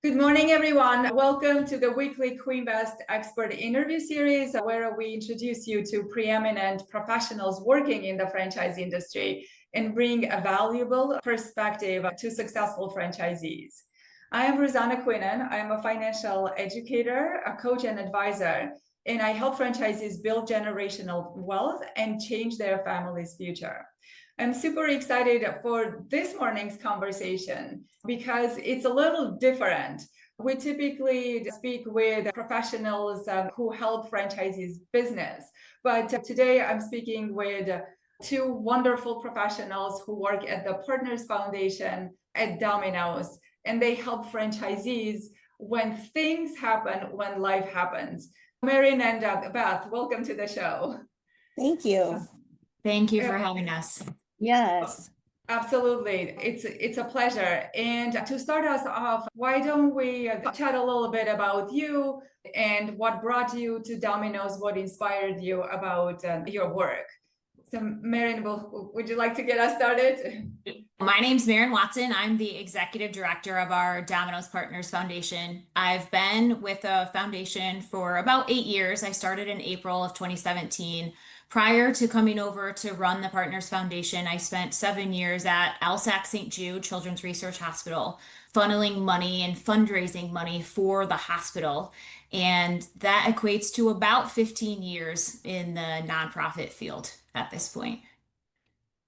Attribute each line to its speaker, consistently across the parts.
Speaker 1: Good morning, everyone. Welcome to the weekly Queenvest expert interview series, where we introduce you to preeminent professionals working in the franchise industry and bring a valuable perspective to successful franchisees. I am Ruzanna Queenan. I am a financial educator, a coach, and advisor, and I help franchisees build generational wealth and change their family's future. I'm super excited for this morning's conversation because it's a little different. We typically speak with professionals who help franchisees business, but today I'm speaking with two wonderful professionals who work at the Partners Foundation at Domino's, and they help franchisees when things happen, when life happens. Mairin and Beth, welcome to the show.
Speaker 2: Thank you.
Speaker 3: Thank you for having us.
Speaker 2: Yes.
Speaker 1: Absolutely. It's a pleasure. And to start us off, why don't we chat a little bit about you and what brought you to Domino's, what inspired you about your work? So Mairin, would you like to get us started?
Speaker 3: My name's Mairin Watson. I'm the executive director of our Domino's Partners Foundation. I've been with the foundation for about 8 years. I started in April of 2017. Prior to coming over to run the Partners Foundation, I spent 7 years at LSAC St. Jude Children's Research Hospital, funneling money and fundraising money for the hospital. And that equates to about 15 years in the nonprofit field at this point.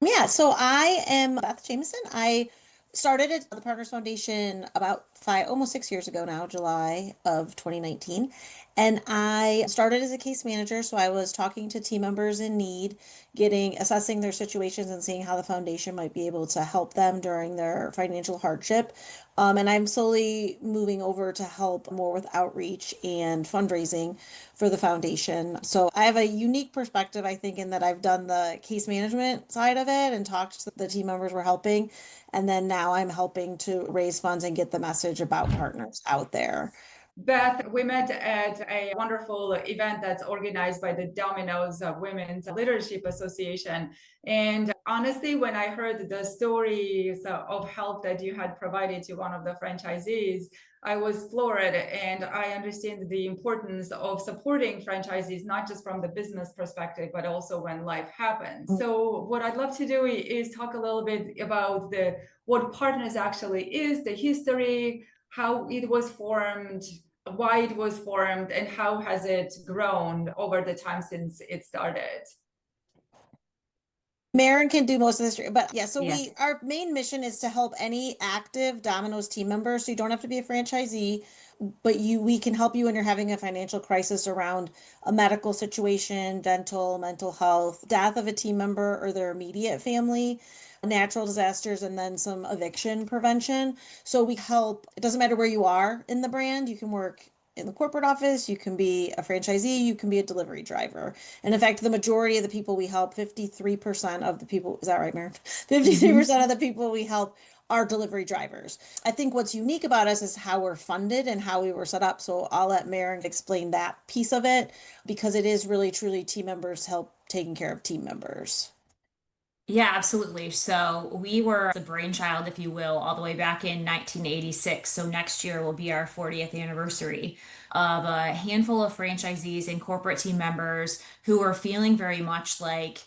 Speaker 2: Yeah, so I am Beth Jameson. I started at the Partners Foundation about almost 6 years ago now, July of 2019. And I started as a case manager. So I was talking to team members in need, assessing their situations and seeing how the foundation might be able to help them during their financial hardship. And I'm slowly moving over to help more with outreach and fundraising for the foundation. So I have a unique perspective, I think, in that I've done the case management side of it and talked to the team members we're helping. And then now I'm helping to raise funds and get the message about partners out there.
Speaker 1: Beth, we met at a wonderful event that's organized by the Domino's Women's Leadership Association. And honestly, when I heard the stories of help that you had provided to one of the franchisees, I was floored, and I understand the importance of supporting franchisees, not just from the business perspective, but also when life happens. So what I'd love to do is talk a little bit about what Partners actually is, the history, how it was formed, why it was formed, and how has it grown over the time since it started.
Speaker 2: Mairin can do most of this, but yeah, so our main mission is to help any active Domino's team member. So you don't have to be a franchisee, but we can help you when you're having a financial crisis around a medical situation, dental, mental health, death of a team member or their immediate family, natural disasters, and then some eviction prevention. So we help, it doesn't matter where you are in the brand, you can work in the corporate office, you can be a franchisee, you can be a delivery driver. And in fact, the majority of the people we help, 53% of the people, is that right, Mary? 53% of the people we help are delivery drivers. I think what's unique about us is how we're funded and how we were set up. So I'll let Mairin explain that piece of it, because it is really truly team members help taking care of team members.
Speaker 3: Yeah, absolutely. So we were the brainchild, if you will, all the way back in 1986. So next year will be our 40th anniversary of a handful of franchisees and corporate team members who were feeling very much like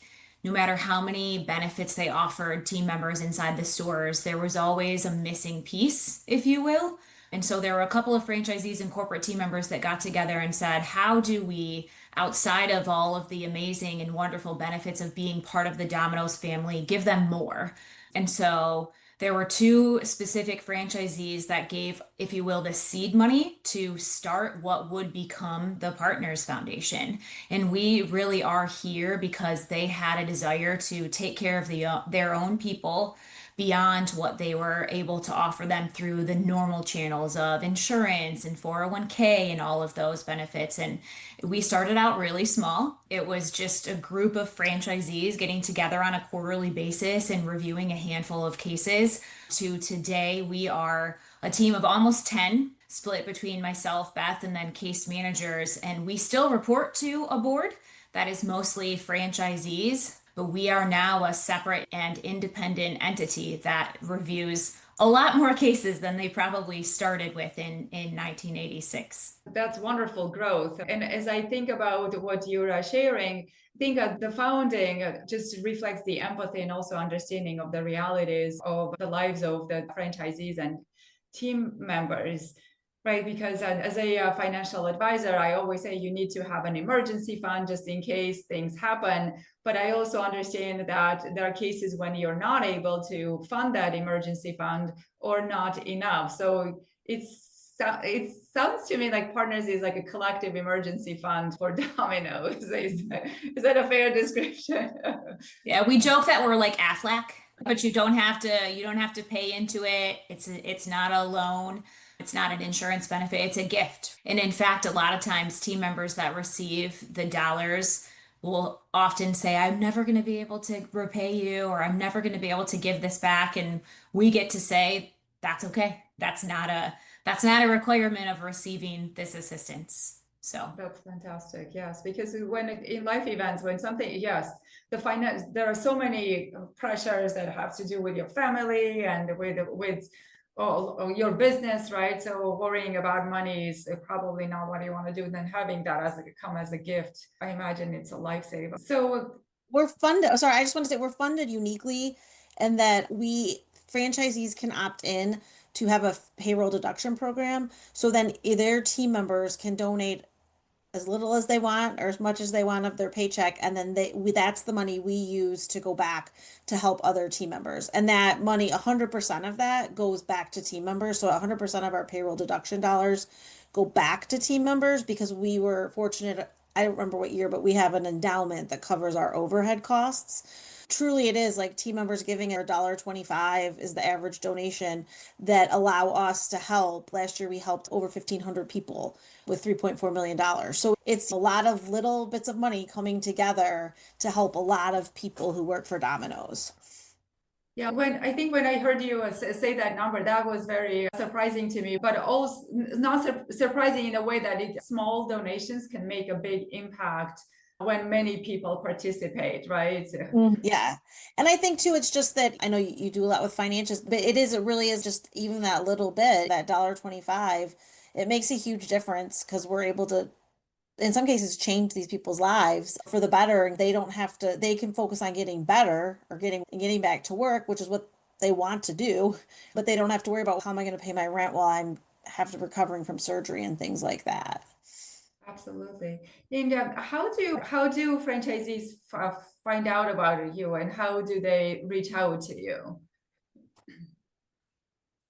Speaker 3: no matter how many benefits they offered team members inside the stores, there was always a missing piece, if you will. And so there were a couple of franchisees and corporate team members that got together and said, how do we, outside of all of the amazing and wonderful benefits of being part of the Domino's family, give them more? And so there were two specific franchisees that gave, if you will, the seed money to start what would become the Partners Foundation. And we really are here because they had a desire to take care of their own people beyond what they were able to offer them through the normal channels of insurance and 401k and all of those benefits. And we started out really small. It was just a group of franchisees getting together on a quarterly basis and reviewing a handful of cases. To today, we are a team of almost 10, split between myself, Beth, and then case managers. And we still report to a board that is mostly franchisees, but we are now a separate and independent entity that reviews a lot more cases than they probably started with in 1986.
Speaker 1: That's wonderful growth. And as I think about what you're sharing, I think the founding just reflects the empathy and also understanding of the realities of the lives of the franchisees and team members, right? Because as a financial advisor, I always say you need to have an emergency fund just in case things happen. But I also understand that there are cases when you're not able to fund that emergency fund or not enough. So it sounds to me like Partners is like a collective emergency fund for Domino's. Is that a fair description?
Speaker 3: Yeah, we joke that we're like Aflac, but you don't have to pay into it. It's not a loan. It's not an insurance benefit. It's a gift. And in fact, a lot of times team members that receive the dollars will often say, I'm never going to be able to repay you, or I'm never going to be able to give this back. And we get to say, that's okay. That's not a requirement of receiving this assistance. So
Speaker 1: that's fantastic. Yes, because when in life events, when something, yes, there are so many pressures that have to do with your family and with all your business, right? So worrying about money is probably not what you want to do. And then having that come as a gift, I imagine it's a lifesaver. So
Speaker 2: we're funded. Sorry, I just want to say we're funded uniquely, and that franchisees can opt in to have a payroll deduction program. So then their team members can donate as little as they want or as much as they want of their paycheck, and then that's the money we use to go back to help other team members. And that money, 100% of that goes back to team members. So 100% of our payroll deduction dollars go back to team members, because we were fortunate. I don't remember what year, but we have an endowment that covers our overhead costs. Truly, it is like team members giving $1.25 is the average donation that allow us to help. Last year, we helped over 1,500 people with $3.4 million. So it's a lot of little bits of money coming together to help a lot of people who work for Domino's.
Speaker 1: Yeah, when I heard you say that number, that was very surprising to me, but also not surprising in a way that small donations can make a big impact when many people participate, right?
Speaker 2: Yeah. And I think too, it's just that I know you do a lot with financials, but it really is just even that little bit, that $1.25, it makes a huge difference, because we're able to, in some cases, change these people's lives for the better. They don't have to, they can focus on getting better or getting back to work, which is what they want to do, but they don't have to worry about how am I going to pay my rent while I'm recovering from surgery and things like that.
Speaker 1: Absolutely. And how do franchisees find out about you, and how do they reach out to you?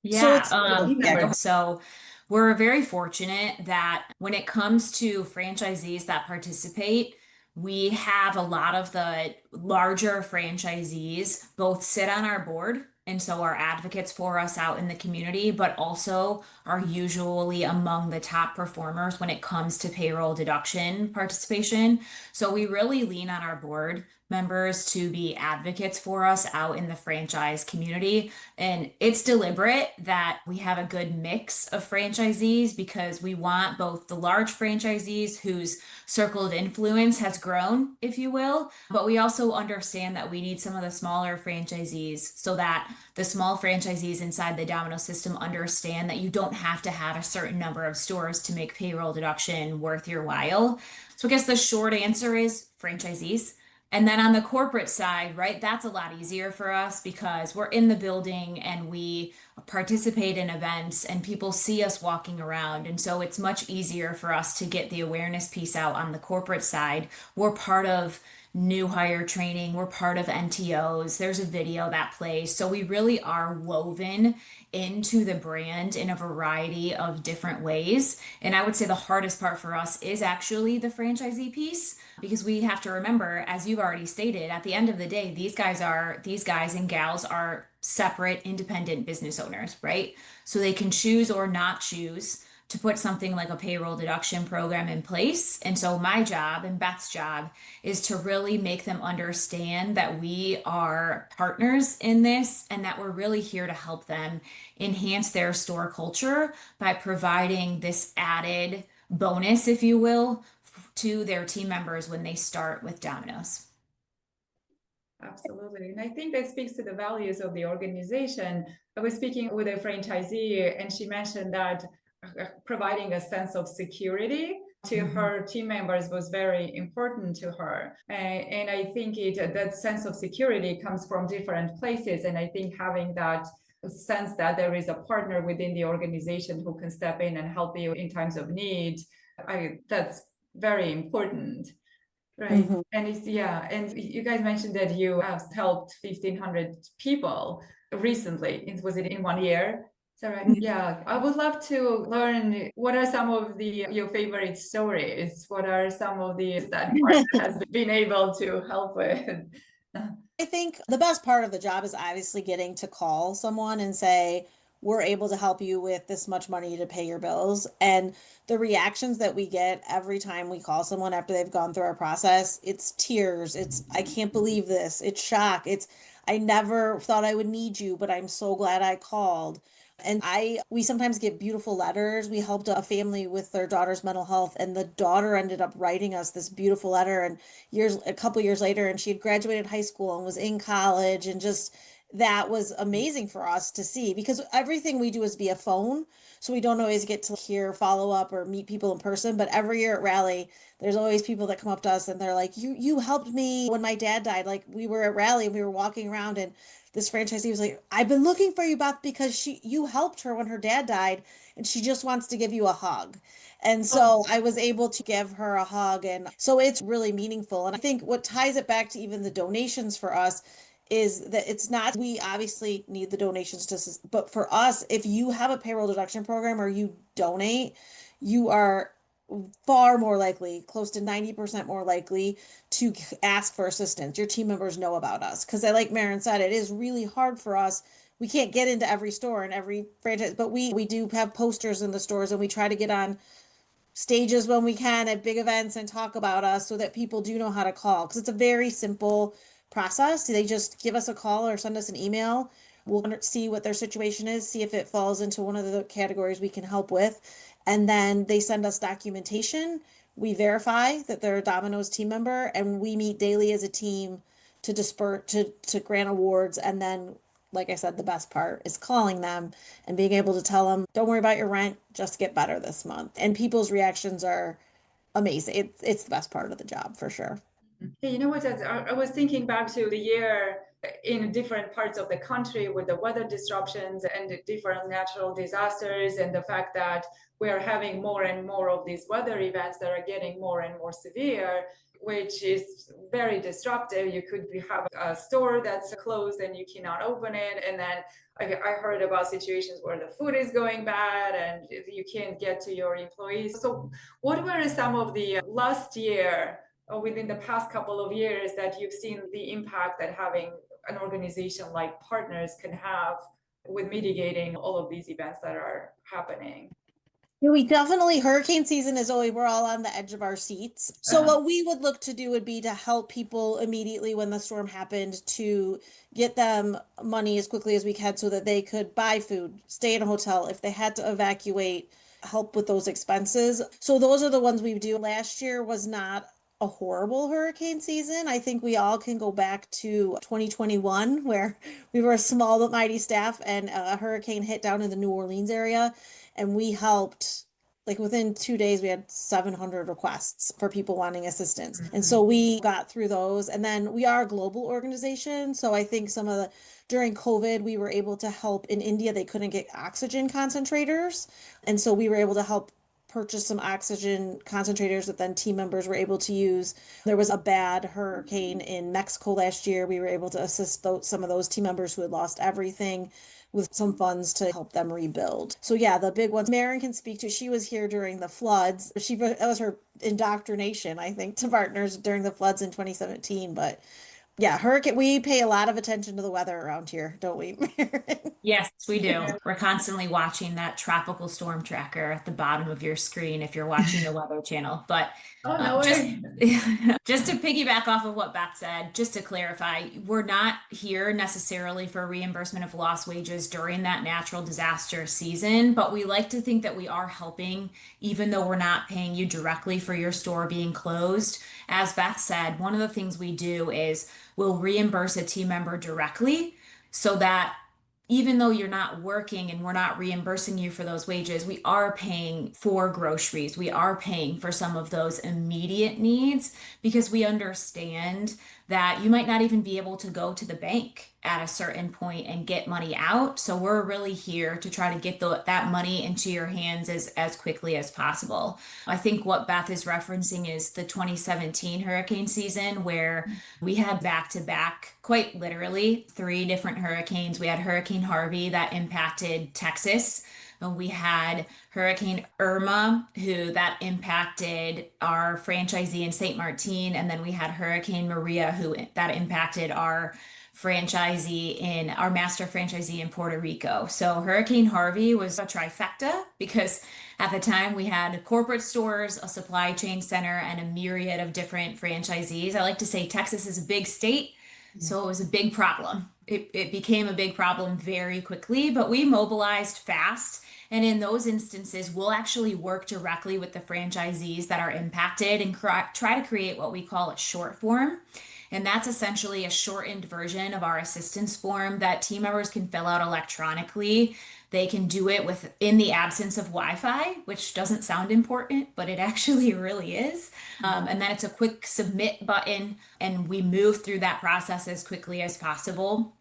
Speaker 3: Yeah. So we're very fortunate that when it comes to franchisees that participate, we have a lot of the larger franchisees both sit on our board and so are advocates for us out in the community, but also are usually among the top performers when it comes to payroll deduction participation. So we really lean on our board members to be advocates for us out in the franchise community. And it's deliberate that we have a good mix of franchisees, because we want both the large franchisees whose circle of influence has grown, if you will, but we also understand that we need some of the smaller franchisees, so that the small franchisees inside the Domino system understand that you don't have to have a certain number of stores to make payroll deduction worth your while. So I guess the short answer is franchisees. And then on the corporate side, right, that's a lot easier for us because we're in the building and we participate in events and people see us walking around. And so it's much easier for us to get the awareness piece out on the corporate side. We're part of new hire training, we're part of NTOs, there's a video that plays. So we really are woven into the brand in a variety of different ways. And I would say the hardest part for us is actually the franchisee piece, because we have to remember, as you've already stated, at the end of the day, these guys and gals are separate, independent business owners, right? So they can choose or not choose to put something like a payroll deduction program in place. And so my job and Beth's job is to really make them understand that we are partners in this and that we're really here to help them enhance their store culture by providing this added bonus, if you will, to their team members when they start with Domino's.
Speaker 1: Absolutely. And I think that speaks to the values of the organization, I was speaking with a franchisee, and she mentioned that providing a sense of security to her team members was very important to her. And I think that sense of security comes from different places. And I think having that sense that there is a partner within the organization who can step in and help you in times of need, that's very important. Right. And and you guys mentioned that you have helped 1,500 people recently. Was it in 1 year? Is that right? Yeah. I would love to learn, what are some of your favorite stories? What are some of the that Mark has been able to help with?
Speaker 2: I think the best part of the job is obviously getting to call someone and say, we're able to help you with this much money to pay your bills. And the reactions that we get every time we call someone after they've gone through our process, it's tears. It's, I can't believe this. It's shock. It's, I never thought I would need you, but I'm so glad I called. And we sometimes get beautiful letters. We helped a family with their daughter's mental health, and the daughter ended up writing us this beautiful letter. And a couple years later, and she had graduated high school and was in college, and just that was amazing for us to see, because everything we do is via phone. So we don't always get to hear follow up or meet people in person. But every year at Rally, there's always people that come up to us and they're like, you helped me when my dad died. Like, we were at Rally and we were walking around, and this franchisee was like, I've been looking for you, Beth, because you helped her when her dad died, and she just wants to give you a hug. And so I was able to give her a hug. And so it's really meaningful. And I think what ties it back to even the donations for us is that it's not, we obviously need the donations but for us, if you have a payroll deduction program or you donate, you are far more likely, close to 90% more likely to ask for assistance. Your team members know about us. Because like Mairin said, it is really hard for us. We can't get into every store and every franchise, but we do have posters in the stores, and we try to get on stages when we can at big events and talk about us so that people do know how to call. Because it's a very simple process. They just give us a call or send us an email. We'll see what their situation is, see if it falls into one of the categories we can help with. And then they send us documentation. We verify that they're a Domino's team member, and we meet daily as a team to to grant awards. And then, like I said, the best part is calling them and being able to tell them, don't worry about your rent, just get better this month. And people's reactions are amazing. It's the best part of the job for sure.
Speaker 1: Hey, you know what? I was thinking back to the year in different parts of the country with the weather disruptions and the different natural disasters, and the fact that we are having more and more of these weather events that are getting more and more severe, which is very disruptive. You could have a store that's closed and you cannot open it. And then I heard about situations where the food is going bad and you can't get to your employees. So what were some of the last year or within the past couple of years that you've seen the impact that having an organization like Partners can have with mitigating all of these events that are happening?
Speaker 2: We definitely, hurricane season is always, we're all on the edge of our seats. So what we would look to do would be to help people immediately when the storm happened, to get them money as quickly as we can so that they could buy food, stay in a hotel. If they had to evacuate, help with those expenses. So those are the ones we do. Last year was not a horrible hurricane season. I think we all can go back to 2021, where we were a small but mighty staff, and a hurricane hit down in the New Orleans area. And we helped, like within 2 days, we had 700 requests for people wanting assistance. And so we got through those. And then we are a global organization. So I think during COVID, we were able to help in India. They couldn't get oxygen concentrators. And so we were able to help purchase some oxygen concentrators that then team members were able to use. There was a bad hurricane in Mexico last year. We were able to assist some of those team members who had lost everything with some funds to help them rebuild. So yeah, the big ones Mairin can speak to. She was here during the floods. That was her indoctrination, I think, to Partners during the floods in 2017. But yeah, hurricane, we pay a lot of attention to the weather around here, don't we, Mairin?
Speaker 3: Yes, we do. We're constantly watching that tropical storm tracker at the bottom of your screen if you're watching the Weather Channel. But just to piggyback off of what Beth said, just to clarify, we're not here necessarily for reimbursement of lost wages during that natural disaster season, but we like to think that we are helping, even though we're not paying you directly for your store being closed. As Beth said, one of the things we do is we'll reimburse a team member directly so that even though you're not working and we're not reimbursing you for those wages, we are paying for groceries. We are paying for some of those immediate needs because we understand that you might not even be able to go to the bank at a certain point and get money out. So we're really here to try to get that money into your hands as quickly as possible. I think what Beth is referencing is the 2017 hurricane season where we had back to back, quite literally, 3 different hurricanes. We had Hurricane Harvey that impacted Texas. We had Hurricane Irma, that impacted our franchisee in St. Martin, and then we had Hurricane Maria, that impacted our master franchisee in Puerto Rico. So Hurricane Harvey was a trifecta because at the time we had corporate stores, a supply chain center, and a myriad of different franchisees. I like to say Texas is a big state, so it was a big problem. It became a big problem very quickly, but we mobilized fast. And in those instances, we'll actually work directly with the franchisees that are impacted and try to create what we call a short form. And that's essentially a shortened version of our assistance form that team members can fill out electronically. They can do it in the absence of Wi-Fi, which doesn't sound important, but it actually really is. And then it's a quick submit button, and we move through that process as quickly as possible.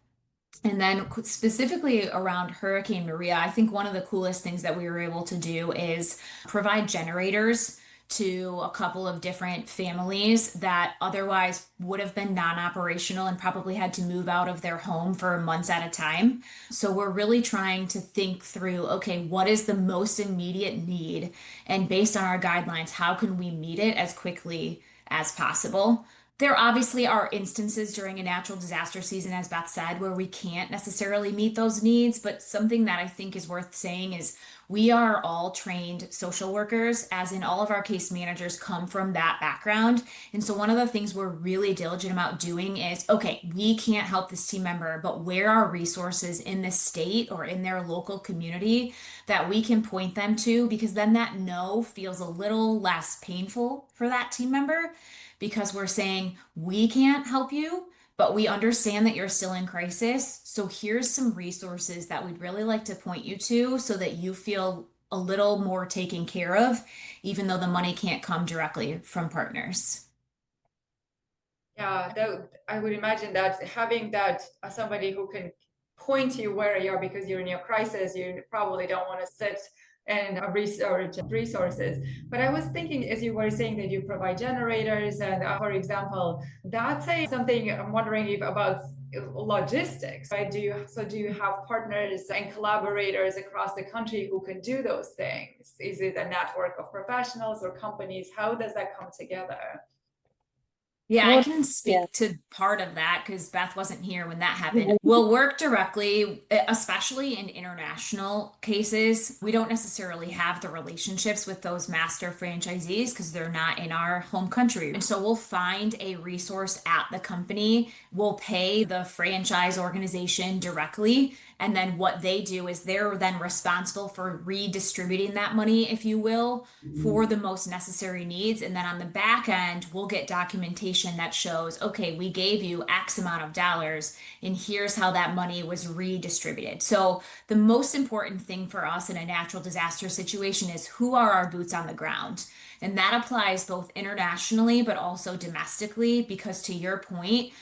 Speaker 3: And then specifically around Hurricane Maria, I think one of the coolest things that we were able to do is provide generators to a couple of different families that otherwise would have been non-operational and probably had to move out of their home for months at a time. So we're really trying to think through, okay, what is the most immediate need? And based on our guidelines, how can we meet it as quickly as possible? There obviously are instances during a natural disaster season, as Beth said, where we can't necessarily meet those needs, but something that I think is worth saying is we are all trained social workers, as in all of our case managers come from that background. And so one of the things we're really diligent about doing is, okay, we can't help this team member, but where are resources in this state or in their local community that we can point them to? Because then that no feels a little less painful for that team member, because we're saying we can't help you, but we understand that you're still in crisis. So here's some resources that we'd really like to point you to so that you feel a little more taken care of, even though the money can't come directly from partners.
Speaker 1: Yeah, I would imagine that having that somebody who can point you where you are because you're in your crisis, you probably don't want to sit and research resources. But I was thinking, as you were saying, that you provide generators, and for example, that's something I'm wondering if about logistics, right? Do you have partners and collaborators across the country who can do those things? Is it a network of professionals or companies? How does that come together?
Speaker 3: Yeah, I can speak to part of that because Beth wasn't here when that happened. We'll work directly, especially in international cases. We don't necessarily have the relationships with those master franchisees because they're not in our home country. And so we'll find a resource at the company. We'll pay the franchise organization directly. And then what they do is they're then responsible for redistributing that money, if you will, for the most necessary needs. And then on the back end, we'll get documentation that shows, okay, we gave you X amount of dollars, and here's how that money was redistributed. So the most important thing for us in a natural disaster situation is who are our boots on the ground? And that applies both internationally, but also domestically, because to your point,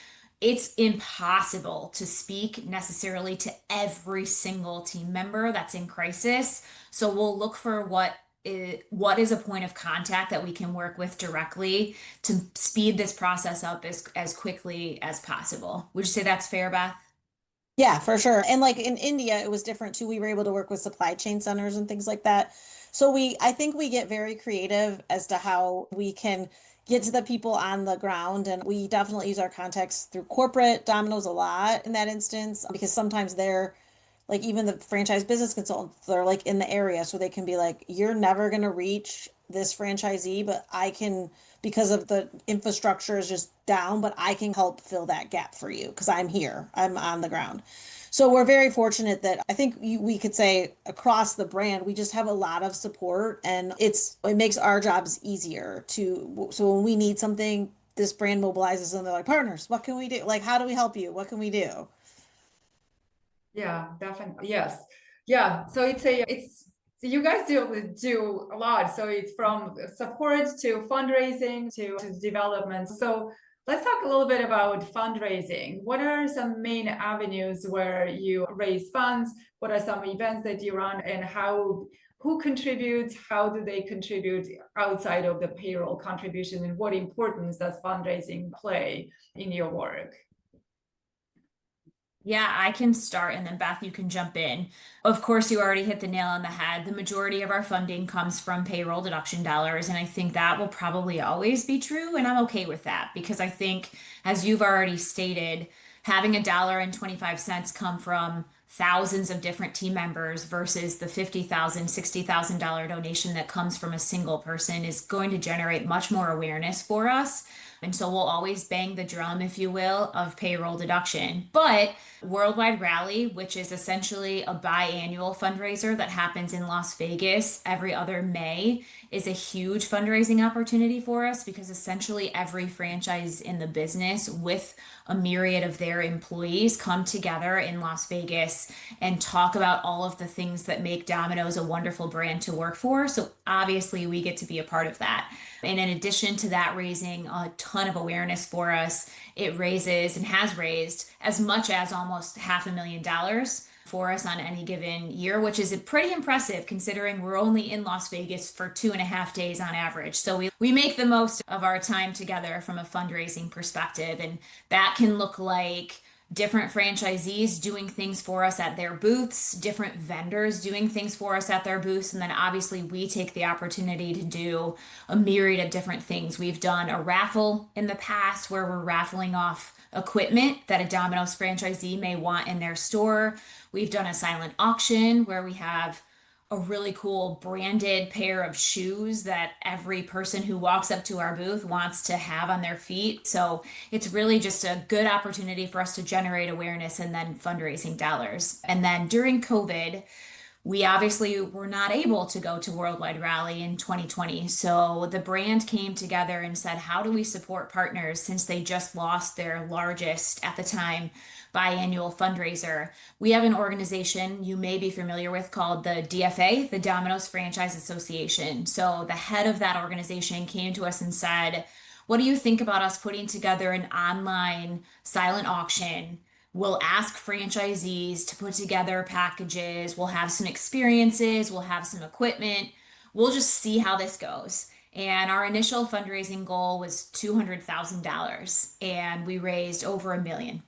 Speaker 3: it's impossible to speak necessarily to every single team member that's in crisis. So we'll look for what is a point of contact that we can work with directly to speed this process up as quickly as possible. Would you say that's fair, Beth?
Speaker 2: Yeah, for sure. And like in India, it was different too. We were able to work with supply chain centers and things like that. So I think we get very creative as to how we can get to the people on the ground. And we definitely use our contacts through corporate Domino's a lot in that instance, because sometimes they're like, even the franchise business consultants, they're like in the area. So they can be like, you're never going to reach this franchisee, but I can, because of the infrastructure is just down, but I can help fill that gap for you because I'm here, I'm on the ground. So we're very fortunate that I think we could say across the brand, we just have a lot of support, and it makes our jobs easier so when we need something, this brand mobilizes and they're like, partners, what can we do? Like, how do we help you? What can we do?
Speaker 1: Yeah, definitely. Yes. Yeah. So so you guys do a lot. So it's from support to fundraising to development. So let's talk a little bit about fundraising. What are some main avenues where you raise funds? What are some events that you run, and who contributes? How do they contribute outside of the payroll contribution? And what importance does fundraising play in your work?
Speaker 3: Yeah, I can start and then Beth, you can jump in. Of course, you already hit the nail on the head. The majority of our funding comes from payroll deduction dollars, and I think that will probably always be true. And I'm okay with that because I think, as you've already stated, having $1.25 come from thousands of different team members versus the $50,000, $60,000 donation that comes from a single person is going to generate much more awareness for us. And so we'll always bang the drum, if you will, of payroll deduction. But Worldwide Rally, which is essentially a biannual fundraiser that happens in Las Vegas every other May, is a huge fundraising opportunity for us because essentially every franchise in the business with a myriad of their employees come together in Las Vegas and talk about all of the things that make Domino's a wonderful brand to work for. So obviously we get to be a part of that. And in addition to that, raising a ton of awareness for us, it raises and has raised as much as almost $500,000 for us on any given year, which is pretty impressive considering we're only in Las Vegas for 2.5 days on average. So we make the most of our time together from a fundraising perspective. And that can look like different franchisees doing things for us at their booths, different vendors doing things for us at their booths, and then obviously we take the opportunity to do a myriad of different things. We've done a raffle in the past where we're raffling off equipment that a Domino's franchisee may want in their store. We've done a silent auction where we have a really cool branded pair of shoes that every person who walks up to our booth wants to have on their feet. So it's really just a good opportunity for us to generate awareness and then fundraising dollars. And then during COVID, we obviously were not able to go to Worldwide Rally in 2020. So the brand came together and said, how do we support partners since they just lost their largest at the time biannual fundraiser? We have an organization you may be familiar with called the DFA, the Domino's Franchise Association. So the head of that organization came to us and said, what do you think about us putting together an online silent auction? We'll ask franchisees to put together packages. We'll have some experiences. We'll have some equipment. We'll just see how this goes. And our initial fundraising goal was $200,000, and we raised over $1 million.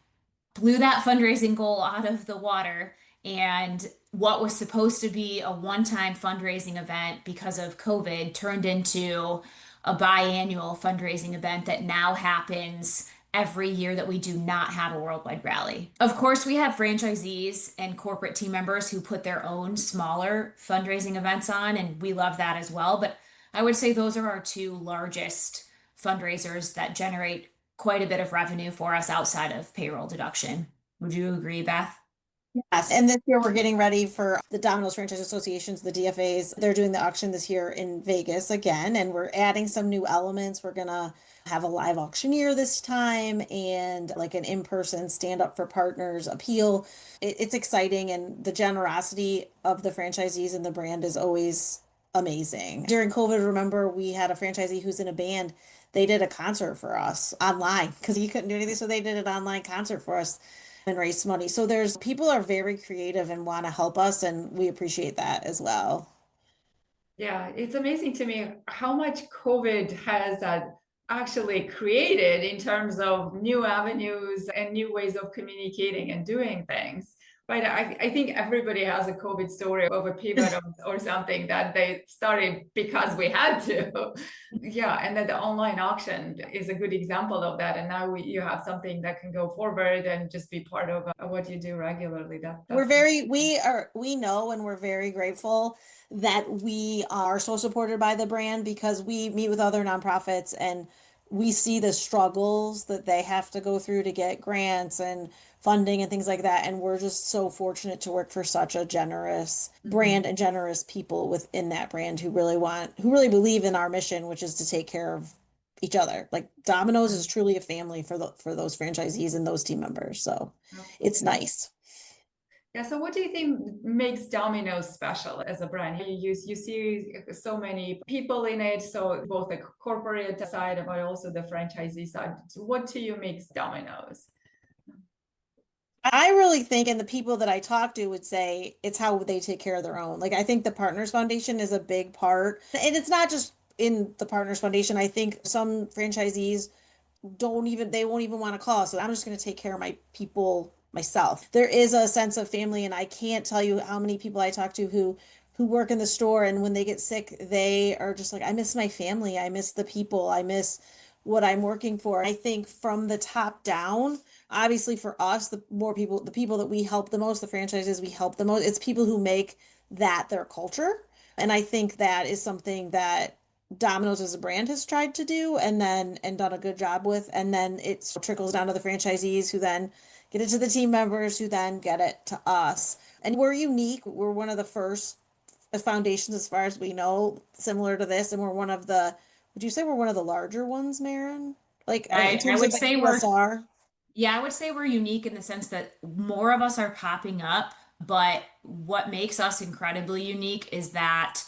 Speaker 3: Blew that fundraising goal out of the water. And what was supposed to be a one-time fundraising event because of COVID turned into a biannual fundraising event that now happens every year that we do not have a worldwide rally. Of course, we have franchisees and corporate team members who put their own smaller fundraising events on, and we love that as well. But I would say those are our two largest fundraisers that generate quite a bit of revenue for us outside of payroll deduction. Would you agree, Beth?
Speaker 2: Yes, and this year we're getting ready for the Domino's Franchise Associations, the DFAs. They're doing the auction this year in Vegas again, and we're adding some new elements. We're gonna have a live auctioneer this time and like an in-person stand up for partners appeal. It's exciting, and the generosity of the franchisees and the brand is always amazing. During COVID, remember we had a franchisee who's in a band. They did a concert for us online because he couldn't do anything, so they did an online concert for us and raise money. So there's people are very creative and want to help us, and we appreciate that as well.
Speaker 1: Yeah, it's amazing to me how much COVID has actually created in terms of new avenues and new ways of communicating and doing things. Right. I think everybody has a COVID story of a pivot or something that they started because we had to. Yeah. And then the online auction is a good example of that. And now you have something that can go forward and just be part of what you do regularly.
Speaker 2: We know and we're very grateful that we are so supported by the brand because we meet with other nonprofits and we see the struggles that they have to go through to get grants and funding and things like that. And we're just so fortunate to work for such a generous brand and generous people within that brand who really believe in our mission, which is to take care of each other. Like Domino's is truly a family for those franchisees and those team members. So it's nice.
Speaker 1: Yeah, so what do you think makes Domino special as a brand? You see so many people in it, so both the corporate side, but also the franchisee side. So what do you make Domino's?
Speaker 2: I really think, and the people that I talk to would say it's how they take care of their own. Like, I think the Partners Foundation is a big part. And it's not just in the Partners Foundation. I think some franchisees they won't even want to call. So I'm just going to take care of my people myself. There is a sense of family, and I can't tell you how many people I talk to who work in the store, and when they get sick, they are just like, I miss my family. I miss the people. I miss what I'm working for. I think from the top down, obviously for us, the people that we help the most, the franchises we help the most, it's people who make that their culture. And I think that is something that Domino's as a brand has tried to do and done a good job with. And then it trickles down to the franchisees who then get it to the team members who then get it to us. And we're unique. We're one of the first foundations as far as we know, similar to this. And would you say we're one of the larger ones, Mairin? Like in
Speaker 3: I
Speaker 2: terms of
Speaker 3: would
Speaker 2: like
Speaker 3: say
Speaker 2: QSR?
Speaker 3: yeah, I would say we're unique in the sense that more of us are popping up, but what makes us incredibly unique is that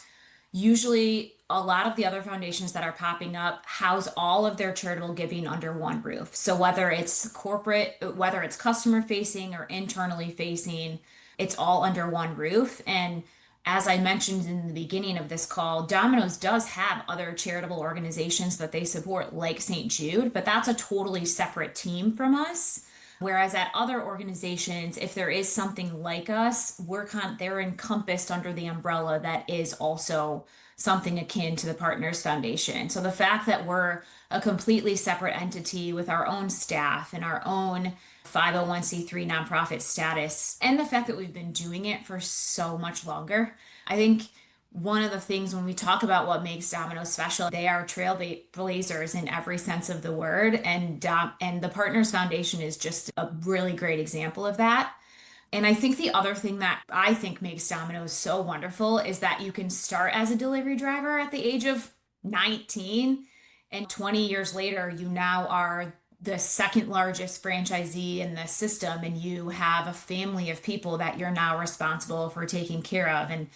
Speaker 3: usually a lot of the other foundations that are popping up house all of their charitable giving under one roof. So whether it's corporate, whether it's customer facing or internally facing, it's all under one roof. And as I mentioned in the beginning of this call, Domino's does have other charitable organizations that they support, like St. Jude, but that's a totally separate team from us. Whereas at other organizations, if there is something like us, they're encompassed under the umbrella that is also something akin to the Partners Foundation. So the fact that we're a completely separate entity with our own staff and our own 501(c)(3) nonprofit status, and the fact that we've been doing it for so much longer, I think one of the things when we talk about what makes Domino's special, they are trailblazers in every sense of the word, and the Partners Foundation is just a really great example of that. And I think the other thing that I think makes Domino's so wonderful is that you can start as a delivery driver at the age of 19, and 20 years later, you now are the second largest franchisee in the system, and you have a family of people that you're now responsible for taking care of. And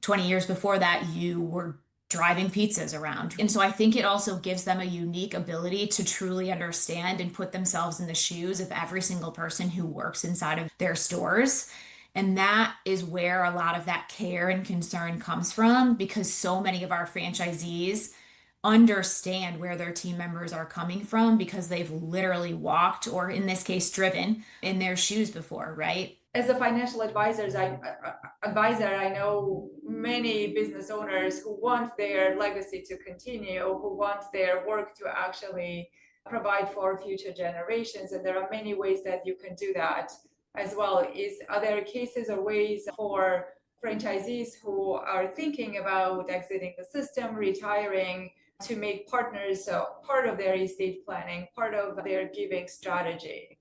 Speaker 3: 20 years before that, you were driving pizzas around. And so I think it also gives them a unique ability to truly understand and put themselves in the shoes of every single person who works inside of their stores. And that is where a lot of that care and concern comes from, because so many of our franchisees understand where their team members are coming from because they've literally walked, or in this case, driven in their shoes before, right?
Speaker 1: As a financial advisor, I know many business owners who want their legacy to continue, who want their work to actually provide for future generations. And there are many ways that you can do that as well. Are there cases or ways for franchisees who are thinking about exiting the system, retiring, to make partners part of their estate planning, part of their giving strategy?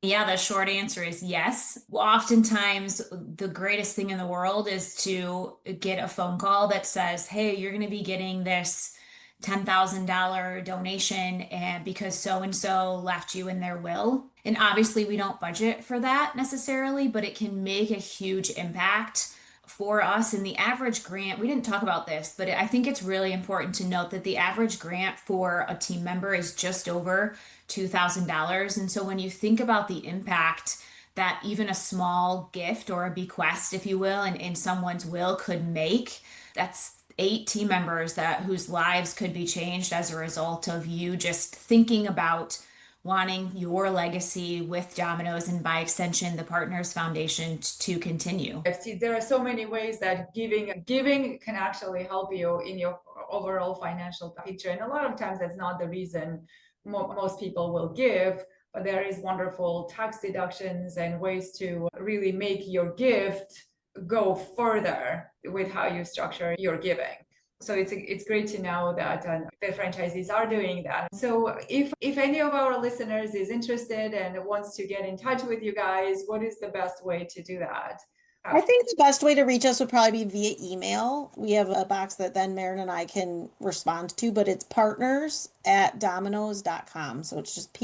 Speaker 3: Yeah, the short answer is yes. Oftentimes, the greatest thing in the world is to get a phone call that says, "Hey, you're going to be getting this $10,000 donation and because so and so left you in their will." And obviously, we don't budget for that necessarily, but it can make a huge impact for us. And the average grant, we didn't talk about this, but I think it's really important to note that the average grant for a team member is just over $2,000. And so when you think about the impact that even a small gift or a bequest, if you will, in someone's will could make, that's 8 team members whose lives could be changed as a result of you just thinking about wanting your legacy with Domino's, and by extension, the Partners Foundation, to continue.
Speaker 1: See, there are so many ways that giving can actually help you in your overall financial picture. And a lot of times that's not the reason most people will give, but there is wonderful tax deductions and ways to really make your gift go further with how you structure your giving. So it's great to know that the franchisees are doing that. So if any of our listeners is interested and wants to get in touch with you guys, what is the best way to do that?
Speaker 2: I think the best way to reach us would probably be via email. We have a box that then Mairin and I can respond to, but it's partners@dominos.com. So it's just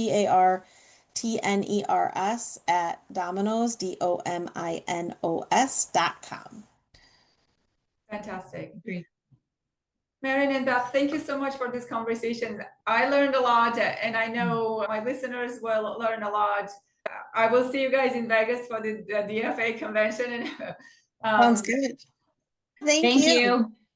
Speaker 2: TNERS at Domino's, DOMINOS.com.
Speaker 1: Fantastic.
Speaker 3: Great.
Speaker 1: Mairin and Beth, thank you so much for this conversation. I learned a lot, and I know my listeners will learn a lot. I will see you guys in Vegas for the DFA convention. And
Speaker 2: Sounds good. Thank
Speaker 3: Thank
Speaker 2: you.
Speaker 3: you.